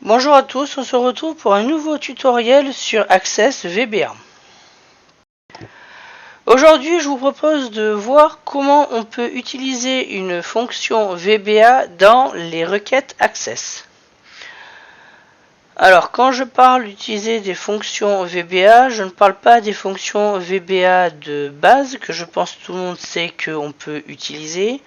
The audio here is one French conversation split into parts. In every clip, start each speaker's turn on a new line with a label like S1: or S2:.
S1: Bonjour à tous, on se retrouve pour un nouveau tutoriel sur Access VBA. Aujourd'hui, je vous propose de voir comment on peut utiliser une fonction VBA dans les requêtes Access. Alors, quand je parle d'utiliser des fonctions VBA, je ne parle pas des fonctions VBA de base, que je pense que tout le monde sait qu'on peut utiliser,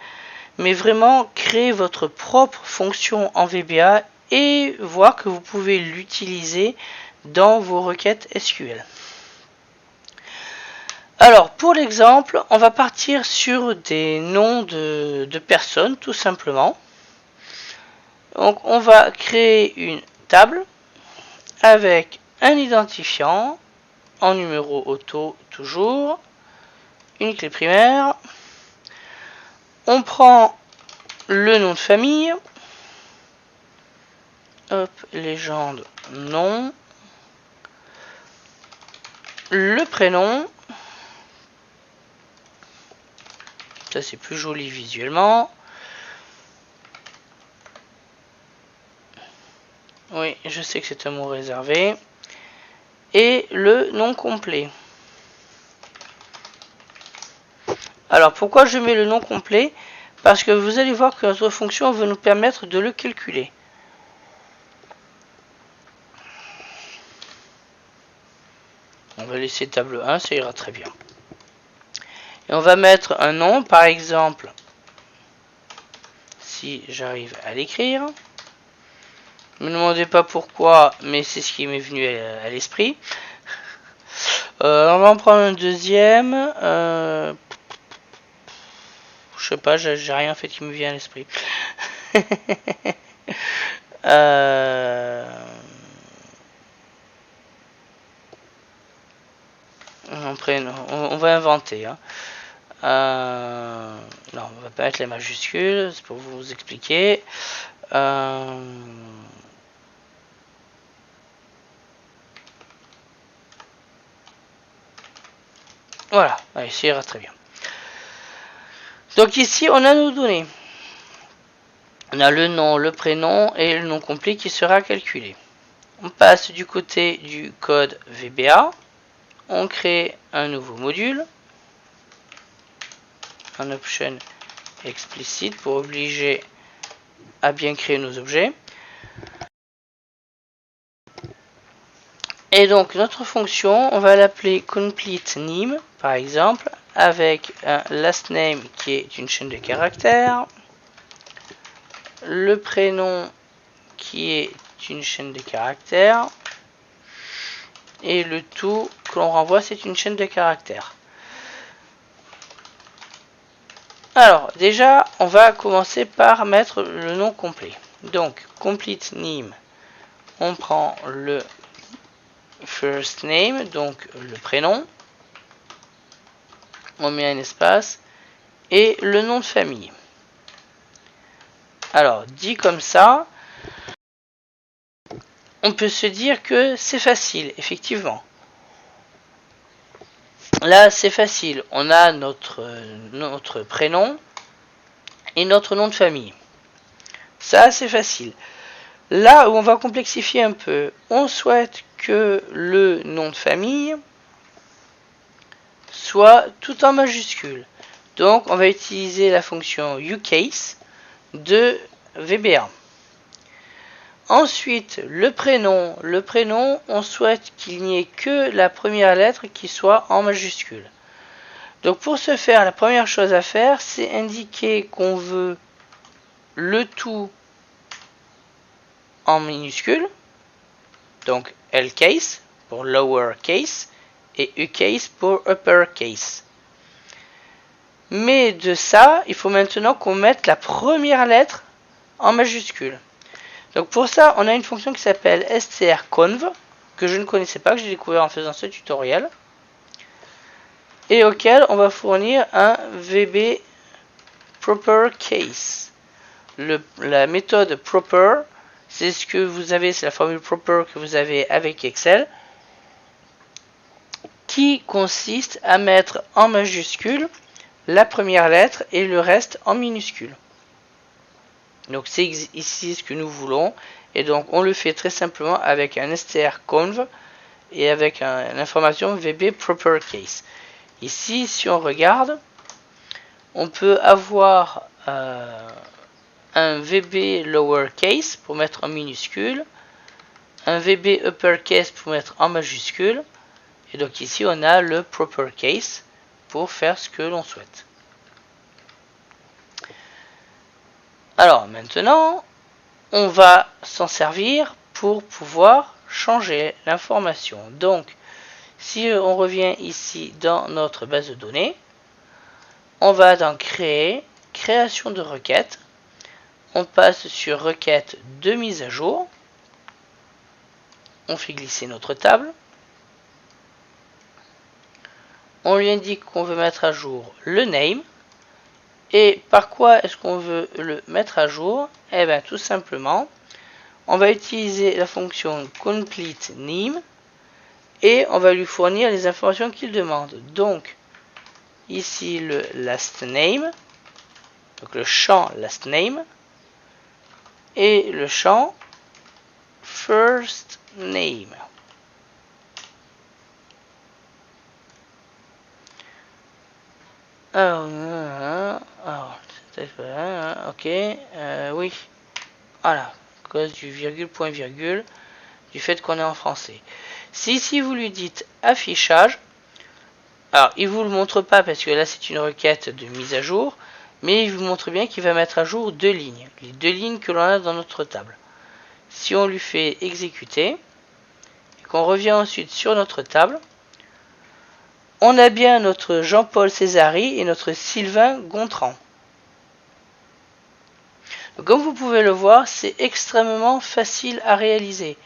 S1: mais vraiment créer votre propre fonction en VBA et voir que vous pouvez l'utiliser dans vos requêtes SQL. Alors, pour l'exemple, on va partir sur des noms de personnes, tout simplement. Donc, on va créer une table avec un identifiant en numéro auto toujours, une clé primaire. On prend le nom de famille. Hop, légende, nom. Le prénom. Ça, c'est plus joli visuellement. Oui, je sais que c'est un mot réservé. Et le nom complet. Alors, pourquoi je mets le nom complet? Parce que vous allez voir que notre fonction va nous permettre de le calculer. On va laisser table 1, ça ira très bien. Et on va mettre un nom, par exemple, si j'arrive à l'écrire. Ne me demandez pas pourquoi, mais c'est ce qui m'est venu à l'esprit. On va en prendre un deuxième. Je sais pas, j'ai rien fait qui me vient à l'esprit. On va inventer. Hein. Non, on va pas mettre les majuscules, c'est pour vous expliquer. Voilà, allez, ça ira très bien. Donc ici, on a nos données. On a le nom, le prénom et le nom complet qui sera calculé. On passe du côté du code VBA. On crée un nouveau module. Un option explicite pour obliger à bien créer nos objets. Et donc notre fonction, on va l'appeler complete name par exemple, avec un last name qui est une chaîne de caractères, le prénom qui est une chaîne de caractères, et le tout que l'on renvoie c'est une chaîne de caractères. Alors déjà on va commencer par mettre le nom complet. Donc complete name, on prend le first name, donc le prénom, on met un espace, et le nom de famille. Alors, dit comme ça, on peut se dire que c'est facile, effectivement. Là, c'est facile. On a notre prénom et notre nom de famille. Ça, c'est facile. Là où on va complexifier un peu, on souhaite que le nom de famille soit tout en majuscule. Donc, on va utiliser la fonction uCase de VBA. Ensuite, le prénom, on souhaite qu'il n'y ait que la première lettre qui soit en majuscule. Donc pour ce faire, la première chose à faire, c'est indiquer qu'on veut le tout en minuscule. Donc LCase pour lowercase et UCase pour uppercase. Mais de ça, il faut maintenant qu'on mette la première lettre en majuscule. Donc pour ça, on a une fonction qui s'appelle strconv, que je ne connaissais pas, que j'ai découvert en faisant ce tutoriel, et auquel on va fournir un VB proper case. La méthode proper, c'est ce que vous avez, c'est la formule proper que vous avez avec Excel, qui consiste à mettre en majuscule la première lettre et le reste en minuscule. Donc c'est ici ce que nous voulons. Et donc on le fait très simplement avec un strconv et avec l'information VB proper case. Ici, si on regarde, on peut avoir un VB lowercase pour mettre en minuscule, un VB uppercase pour mettre en majuscule, et donc ici on a le proper case pour faire ce que l'on souhaite. Alors maintenant, on va s'en servir pour pouvoir changer l'information. Donc, si on revient ici dans notre base de données, on va dans créer, création de requête. On passe sur requête de mise à jour. On fait glisser notre table. On lui indique qu'on veut mettre à jour le name. Et par quoi est-ce qu'on veut le mettre à jour? Eh bien, tout simplement, on va utiliser la fonction complete name et on va lui fournir les informations qu'il demande. Donc, ici le last name, donc le champ last name et le champ first name. Ok, oui, voilà, à cause du virgule, point virgule, du fait qu'on est en français. Si vous lui dites affichage, alors il vous le montre pas parce que là c'est une requête de mise à jour, mais il vous montre bien qu'il va mettre à jour deux lignes, les deux lignes que l'on a dans notre table. Si on lui fait exécuter, et qu'on revient ensuite sur notre table, on a bien notre Jean-Paul Césari et notre Sylvain Gontran. Donc, comme vous pouvez le voir, c'est extrêmement facile à réaliser.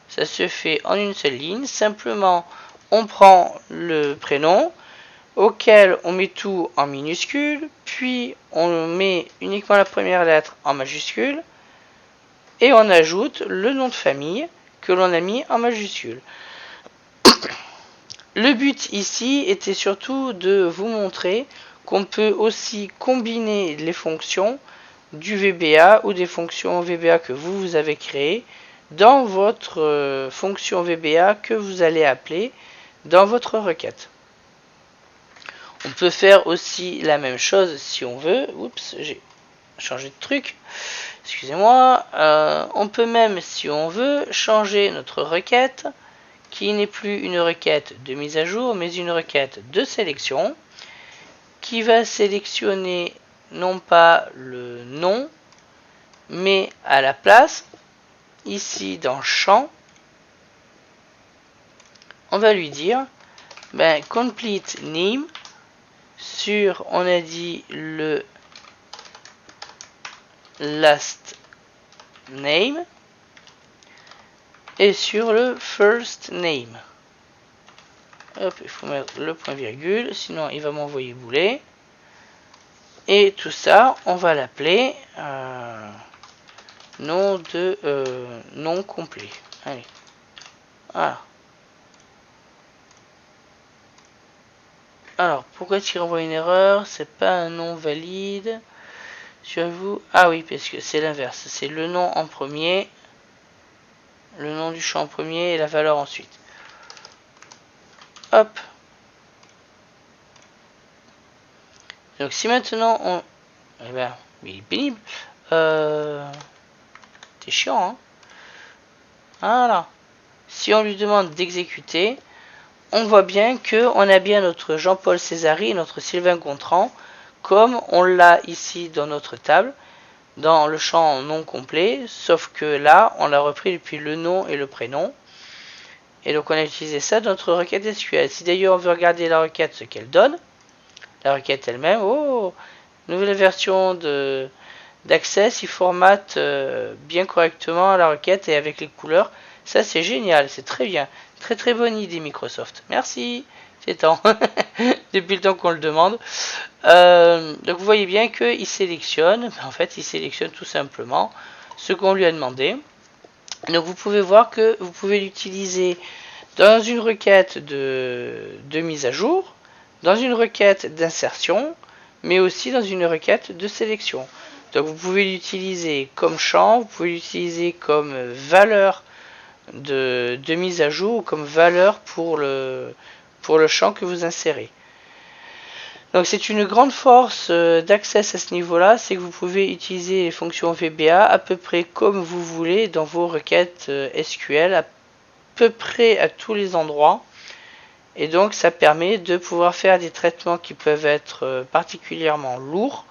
S1: Ça se fait en une seule ligne. Simplement, on prend le prénom, auquel on met tout en minuscule, puis on met uniquement la première lettre en majuscule, et on ajoute le nom de famille que l'on a mis en majuscule. Le but ici était surtout de vous montrer qu'on peut aussi combiner les fonctions du VBA ou des fonctions VBA que vous avez créées dans votre fonction VBA que vous allez appeler dans votre requête. On peut faire aussi la même chose si on veut. Oups, j'ai changé de truc. Excusez-moi. On peut même, si on veut, changer notre requête qui n'est plus une requête de mise à jour, mais une requête de sélection qui va sélectionner non pas le nom, mais à la place, ici dans champ, on va lui dire complete name sur, on a dit, le last name et sur le first name. Hop, il faut mettre le point virgule, sinon il va m'envoyer bouler. Et tout ça, on va l'appeler nom de nom complet. Allez, voilà. Alors, pourquoi tu renvoies une erreur? C'est pas un nom valide. Sur vous. Ah oui, parce que c'est l'inverse. C'est le nom en premier, le nom du champ en premier et la valeur ensuite. Hop. Donc si maintenant on... Eh ben, il est pénible. C'est chiant, hein. Voilà. Si on lui demande d'exécuter, on voit bien que on a bien notre Jean-Paul Césari et notre Sylvain Gontran, comme on l'a ici dans notre table, dans le champ nom complet, sauf que là, on l'a repris depuis le nom et le prénom. Et donc on a utilisé ça dans notre requête SQL. Si d'ailleurs on veut regarder la requête, ce qu'elle donne, la requête elle-même, oh, nouvelle version d'Access, il formate bien correctement la requête et avec les couleurs. Ça c'est génial, c'est très bien. Très très bonne idée Microsoft. Merci, c'est temps. Depuis le temps qu'on le demande. Donc vous voyez bien qu'il sélectionne, en fait il sélectionne tout simplement ce qu'on lui a demandé. Donc vous pouvez voir que vous pouvez l'utiliser dans une requête de mise à jour, dans une requête d'insertion, mais aussi dans une requête de sélection. Donc vous pouvez l'utiliser comme champ, vous pouvez l'utiliser comme valeur de mise à jour, comme valeur pour le champ que vous insérez. Donc c'est une grande force d'Access à ce niveau-là, c'est que vous pouvez utiliser les fonctions VBA à peu près comme vous voulez dans vos requêtes SQL, à peu près à tous les endroits. Et donc ça permet de pouvoir faire des traitements qui peuvent être particulièrement lourds,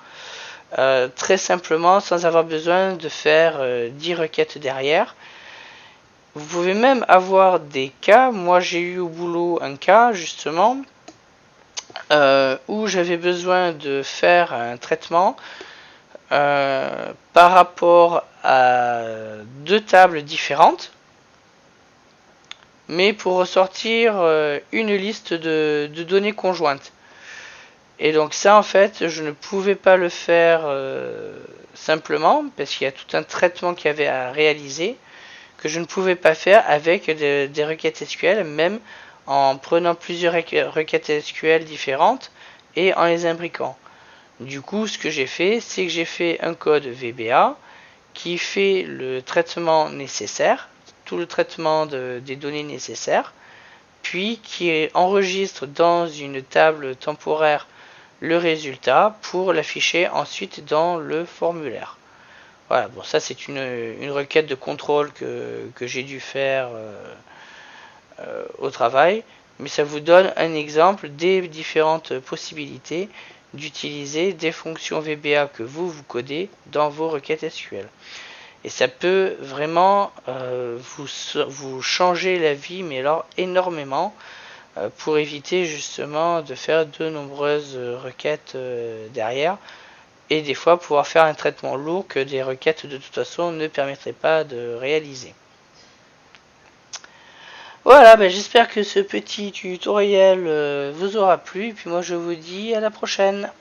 S1: très simplement sans avoir besoin de faire 10 requêtes derrière. Vous pouvez même avoir des cas, moi j'ai eu au boulot un cas justement, où j'avais besoin de faire un traitement par rapport à 2 tables différentes, mais pour ressortir une liste de données conjointes. Et donc ça en fait je ne pouvais pas le faire simplement parce qu'il y a tout un traitement qu'il y avait à réaliser que je ne pouvais pas faire avec des requêtes SQL, même en prenant plusieurs requêtes SQL différentes et en les imbriquant. Du coup, ce que j'ai fait, c'est que j'ai fait un code VBA qui fait le traitement nécessaire, tout le traitement des données nécessaires, puis qui enregistre dans une table temporaire le résultat pour l'afficher ensuite dans le formulaire. Voilà, bon ça c'est une requête de contrôle que j'ai dû faire au travail, mais ça vous donne un exemple des différentes possibilités d'utiliser des fonctions VBA que vous codez dans vos requêtes SQL. Et ça peut vraiment vous changer la vie, mais alors énormément, pour éviter justement de faire de nombreuses requêtes derrière, et des fois pouvoir faire un traitement lourd que des requêtes de toute façon ne permettraient pas de réaliser. Voilà, j'espère que ce petit tutoriel vous aura plu, et puis moi je vous dis à la prochaine.